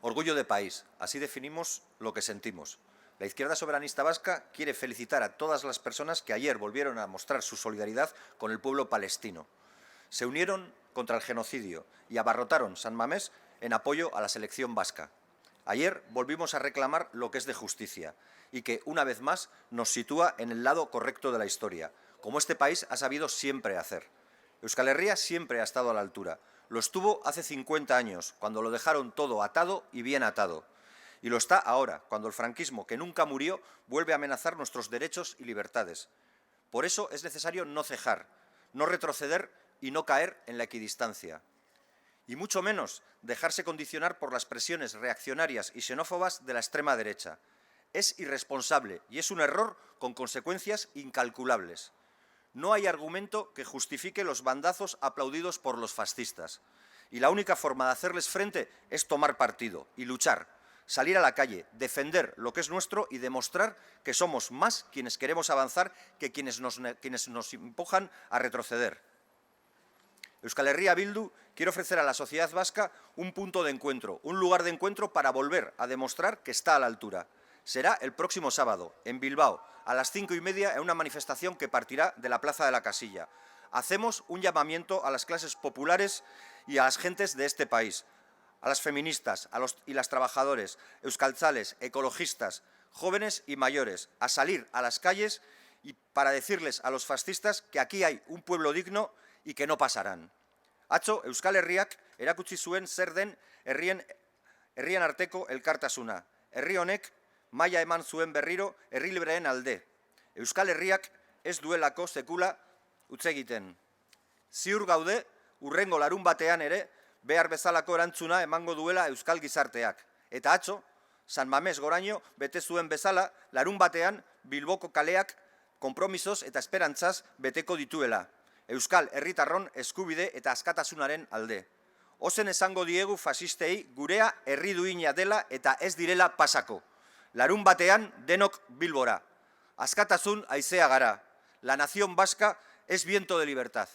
Orgullo de país, así definimos lo que sentimos. La izquierda soberanista vasca quiere felicitar a todas las personas que ayer volvieron a mostrar su solidaridad con el pueblo palestino. Se unieron contra el genocidio y abarrotaron San Mamés en apoyo a la selección vasca. Ayer volvimos a reclamar lo que es de justicia y que, una vez más, nos sitúa en el lado correcto de la historia, como este país ha sabido siempre hacer. Euskal Herria siempre ha estado a la altura. Lo estuvo hace 50 años, cuando lo dejaron todo atado y bien atado. Y lo está ahora, cuando el franquismo, que nunca murió, vuelve a amenazar nuestros derechos y libertades. Por eso es necesario no cejar, no retroceder y no caer en la equidistancia. Y mucho menos dejarse condicionar por las presiones reaccionarias y xenófobas de la extrema derecha. Es irresponsable y es un error con consecuencias incalculables. No hay argumento que justifique los bandazos aplaudidos por los fascistas. Y la única forma de hacerles frente es tomar partido y luchar, salir a la calle, defender lo que es nuestro y demostrar que somos más quienes queremos avanzar que quienes nos empujan a retroceder. Euskal Herria Bildu quiere ofrecer a la sociedad vasca un punto de encuentro, un lugar de encuentro para volver a demostrar que está a la altura. Será el próximo sábado, en Bilbao, a las 5:30, en una manifestación que partirá de la Plaza de la Casilla. Hacemos un llamamiento a las clases populares y a las gentes de este país, a las feministas y las trabajadores, euskaltzales, ecologistas, jóvenes y mayores, a salir a las calles y para decirles a los fascistas que aquí hay un pueblo digno y que no pasarán. Atzo, Euskal Herriak erakutsi zuen zer den herrien arteko elkartasuna. Herri honek maila eman zuen berriro herri libreen alde. Euskal Herriak ez duelako sekula utz egiten. Ziur gaude, hurrengo larun batean ere, behar bezalako erantzuna emango duela euskal gizarteak. Eta atzo, San Mamés goraino bete zuen bezala, larun batean Bilboko kaleak konpromisoz eta esperantzaz beteko dituela. Euskal herritarron eskubide eta askatasunaren alde. Ozen esango diegu fasistei gurea herri duina dela eta ez direla pasako. Larun batean denok Bilbora. Askatasun haizea gara. La nación vasca es viento de libertad.